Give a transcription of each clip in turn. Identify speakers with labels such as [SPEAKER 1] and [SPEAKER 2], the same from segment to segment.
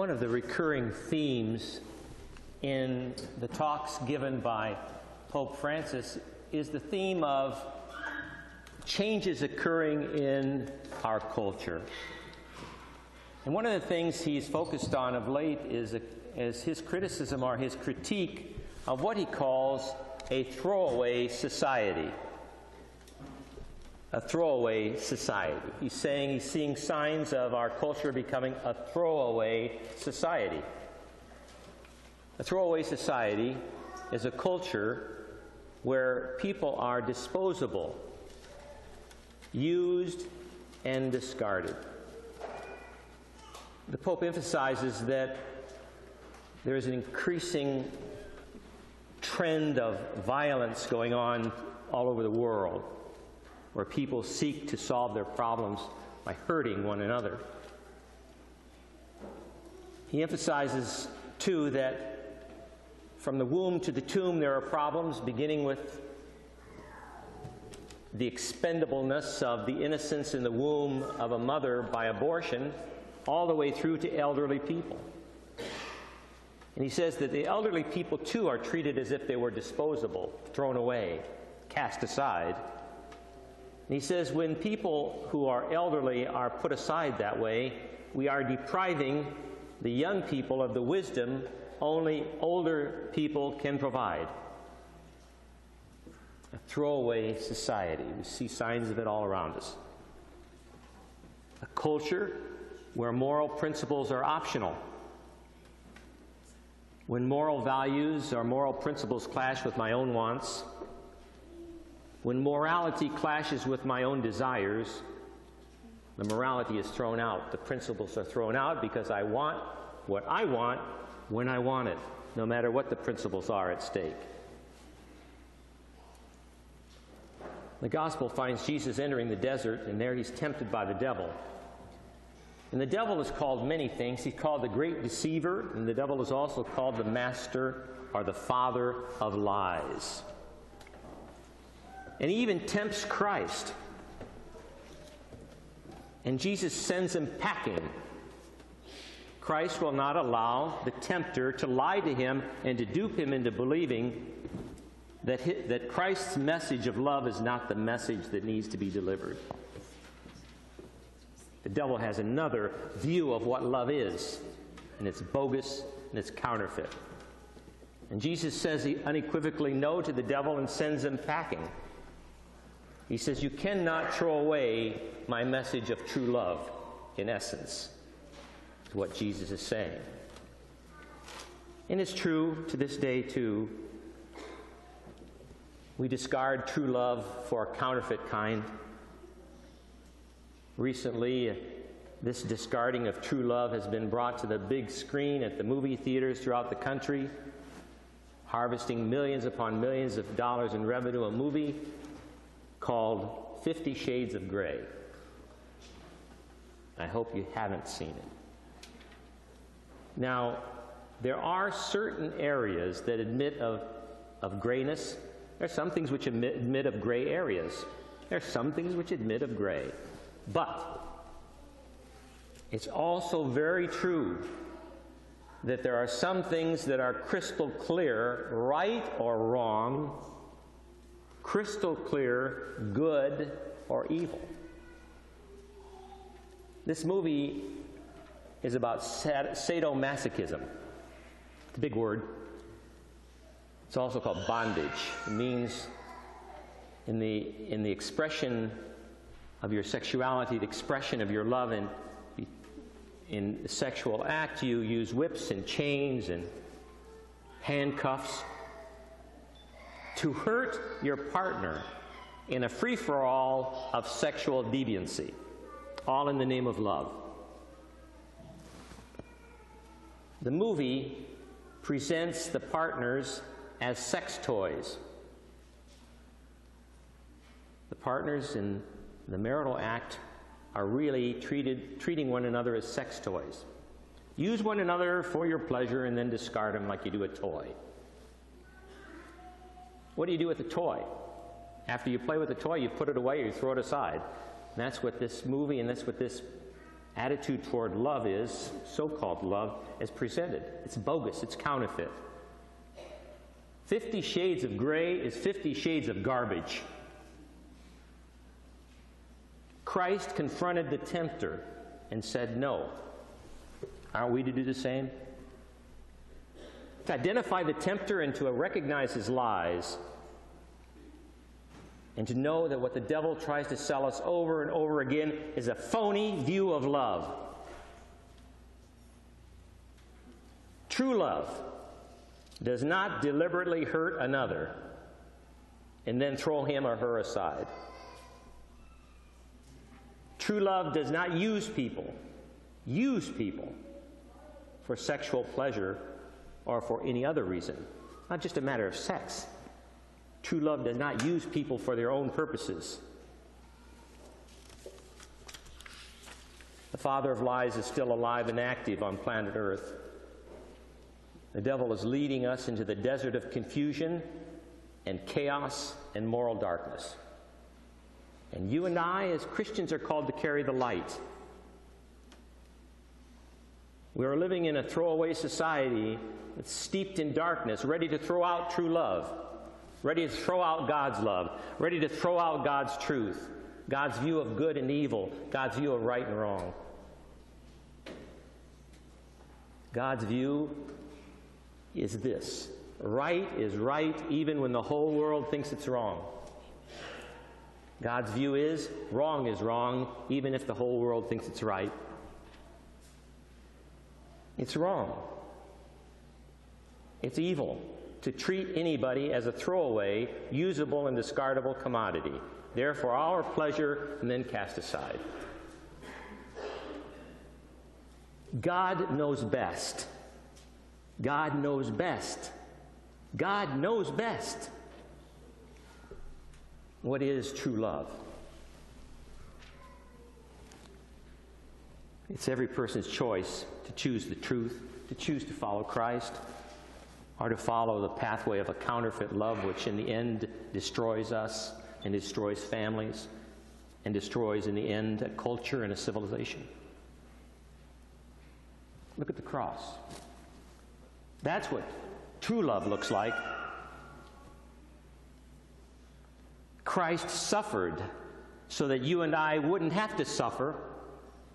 [SPEAKER 1] One of the recurring themes in the talks given by Pope Francis is the theme of changes occurring in our culture. And one of the things he's focused on of late is his criticism or his critique of what he calls a throwaway society. A throwaway society. He's saying he's seeing signs of our culture becoming a throwaway society. A throwaway society is a culture where people are disposable, used and discarded. The Pope emphasizes that there is an increasing trend of violence going on all over the world, where people seek to solve their problems by hurting one another. He emphasizes, too, that from the womb to the tomb there are problems, beginning with the expendableness of the innocence in the womb of a mother by abortion, all the way through to elderly people. And he says that the elderly people, too, are treated as if they were disposable, thrown away, cast aside. And he says when people who are elderly are put aside that way, we are depriving the young people of the wisdom only older people can provide. A throwaway society. We see signs of it all around us. A culture where moral principles are optional. When moral values or moral principles clash with my own wants, when morality clashes with my own desires, the morality is thrown out. The principles are thrown out because I want what I want when I want it, no matter what the principles are at stake. The gospel finds Jesus entering the desert, and there he's tempted by the devil. And the devil is called many things. He's called the great deceiver, and the devil is also called the master or the father of lies. And he even tempts Christ. And Jesus sends him packing. Christ will not allow the tempter to lie to him and to dupe him into believing that Christ's message of love is not the message that needs to be delivered. The devil has another view of what love is, and it's bogus and it's counterfeit. And Jesus says unequivocally no to the devil and sends him packing. He says, you cannot throw away my message of true love, in essence, is what Jesus is saying. And it's true to this day, too. We discard true love for a counterfeit kind. Recently, this discarding of true love has been brought to the big screen at the movie theaters throughout the country, harvesting millions upon millions of dollars in revenue, a movie called 50 Shades of Grey. I hope you haven't seen it. Now, there are certain areas that admit of grayness. There are some things which admit of gray areas. There are some things which admit of gray. But it's also very true that there are some things that are crystal clear, right or wrong, crystal clear, good or evil. This movie is about sadomasochism. It's a big word. It's also called bondage. It means in the expression of your sexuality, the expression of your love in the sexual act, you use whips and chains and handcuffs to hurt your partner in a free-for-all of sexual deviancy, all in the name of love. The movie presents the partners as sex toys. The partners in the marital act are really treating one another as sex toys. Use one another for your pleasure and then discard them like you do a toy. What do you do with a toy? After you play with the toy, you put it away or you throw it aside. And that's what this movie and that's what this attitude toward love is, so-called love, as presented. It's bogus, it's counterfeit. 50 Shades of Gray is 50 shades of garbage. Christ confronted the tempter and said no. Aren't we to do the same? To identify the tempter and to recognize his lies, and to know that what the devil tries to sell us over and over again is a phony view of love. True love does not deliberately hurt another and then throw him or her aside. True love does not use people for sexual pleasure or for any other reason. Not just a matter of sex. True love does not use people for their own purposes. The father of lies is still alive and active on planet Earth. The devil is leading us into the desert of confusion and chaos and moral darkness. And you and I, as Christians, are called to carry the light. We are living in a throwaway society that's steeped in darkness, ready to throw out true love, ready to throw out God's love, ready to throw out God's truth, God's view of good and evil, God's view of right and wrong. God's view is this: right is right even when the whole world thinks it's wrong. God's view is wrong even if the whole world thinks it's right. It's wrong. It's evil to treat anybody as a throwaway, usable, and discardable commodity. Therefore, our pleasure, and then cast aside. God knows best. God knows best. God knows best what is true love. It's every person's choice to choose the truth, to choose to follow Christ, or to follow the pathway of a counterfeit love which in the end destroys us and destroys families and destroys in the end a culture and a civilization. Look at the cross. That's what true love looks like. Christ suffered so that you and I wouldn't have to suffer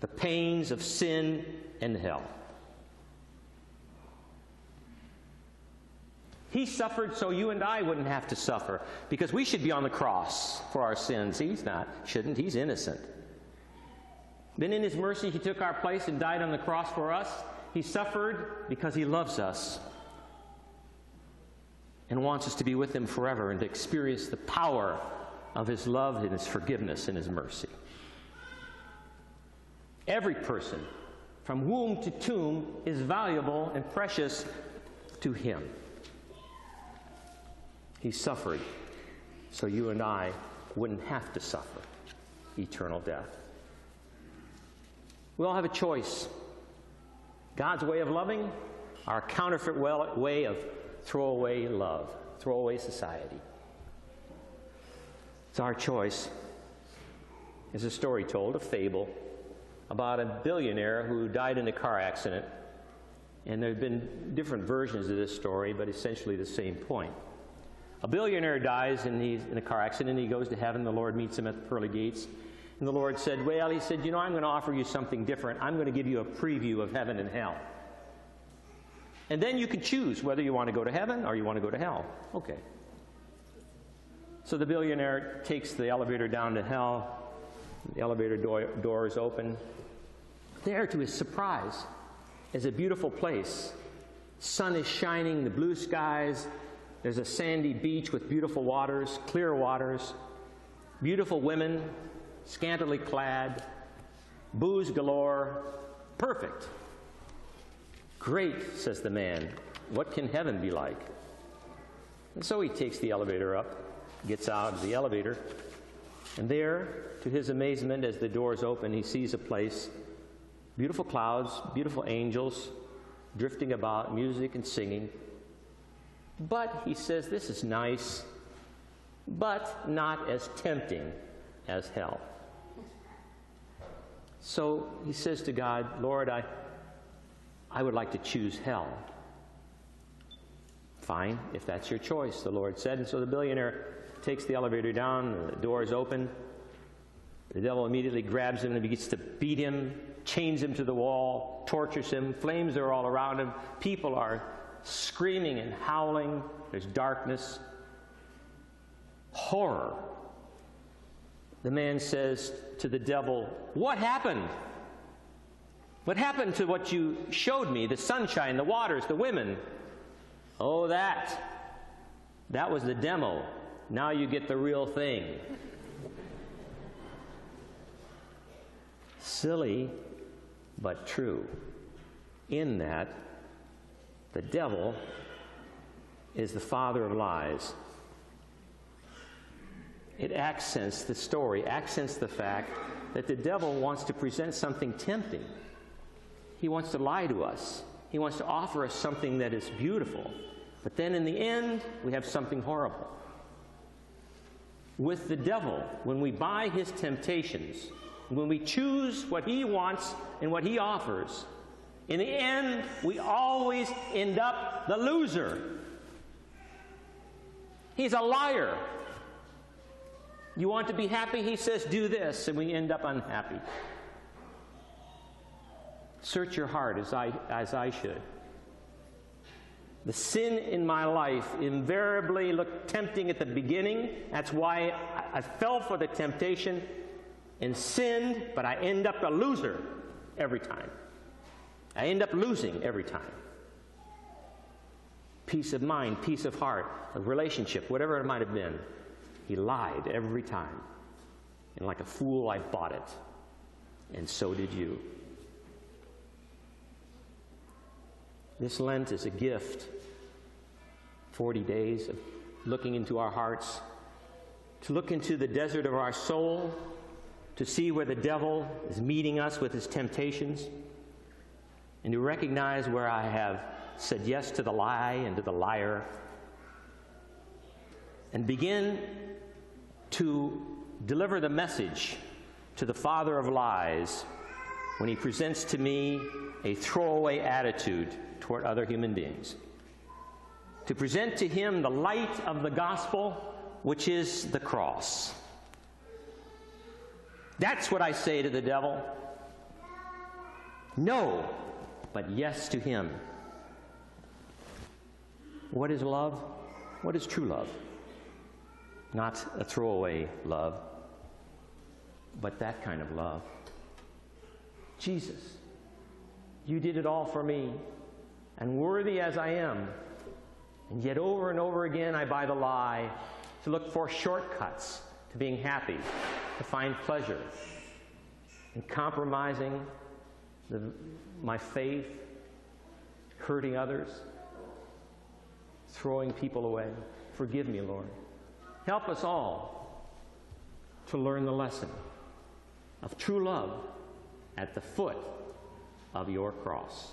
[SPEAKER 1] the pains of sin and hell. He suffered so you and I wouldn't have to suffer, because we should be on the cross for our sins. He's not, shouldn't. He's innocent. Then in his mercy, he took our place and died on the cross for us. He suffered because he loves us and wants us to be with him forever and to experience the power of his love and his forgiveness and his mercy. Every person, from womb to tomb, is valuable and precious to him. He suffered so you and I wouldn't have to suffer eternal death. We all have a choice. God's way of loving, our counterfeit way of throwaway love, throwaway society. It's our choice. There's a story told, a fable, about a billionaire who died in a car accident. And there have been different versions of this story, but essentially the same point. A billionaire dies and he's in a car accident. He goes to heaven. The Lord meets him at the pearly gates. And the Lord said, well, he said, you know, I'm going to offer you something different. I'm going to give you a preview of heaven and hell. And then you can choose whether you want to go to heaven or you want to go to hell. Okay. So the billionaire takes the elevator down to hell. The elevator doors open. There, to his surprise, is a beautiful place. Sun is shining, the blue skies. There's a sandy beach with beautiful waters, clear waters, beautiful women, scantily clad, booze galore, perfect. Great, says the man. What can heaven be like? And so he takes the elevator up, gets out of the elevator, and there, to his amazement, as the doors open, he sees a place, beautiful clouds, beautiful angels, drifting about, music and singing. But, he says, this is nice, but not as tempting as hell. So he says to God, Lord, I would like to choose hell. Fine, if that's your choice, the Lord said. And so the billionaire takes the elevator down, the door is open. The devil immediately grabs him and begins to beat him, chains him to the wall, tortures him. Flames are all around him. People are screaming and howling. There's darkness. Horror. The man says to the devil, what happened? What happened to what you showed me? The sunshine, the waters, the women. Oh, that was the demo. Now you get the real thing. Silly, but true. In that, the devil is the father of lies. It accents the story, accents the fact that the devil wants to present something tempting. He wants to lie to us. He wants to offer us something that is beautiful. But then in the end, we have something horrible. With the devil, when we buy his temptations, when we choose what he wants and what he offers, in the end, we always end up the loser. He's a liar. You want to be happy? He says, do this, and we end up unhappy. Search your heart as I should. The sin in my life invariably looked tempting at the beginning. That's why I fell for the temptation and sinned, but I end up a loser every time. I end up losing every time. Peace of mind, peace of heart, a relationship, whatever it might have been. He lied every time. And like a fool, I bought it. And so did you. This Lent is a gift. 40 days of looking into our hearts, to look into the desert of our soul, to see where the devil is meeting us with his temptations, and to recognize where I have said yes to the lie and to the liar, and begin to deliver the message to the father of lies when he presents to me a throwaway attitude toward other human beings. To present to him the light of the gospel, which is the cross. That's what I say to the devil. No, but yes to him. What is love? What is true love? Not a throwaway love, but that kind of love. Jesus, you did it all for me, and worthy as I am, and yet over and over again I buy the lie to look for shortcuts to being happy, to find pleasure, and compromising my faith, hurting others, throwing people away. Forgive me, Lord. Help us all to learn the lesson of true love at the foot of your cross.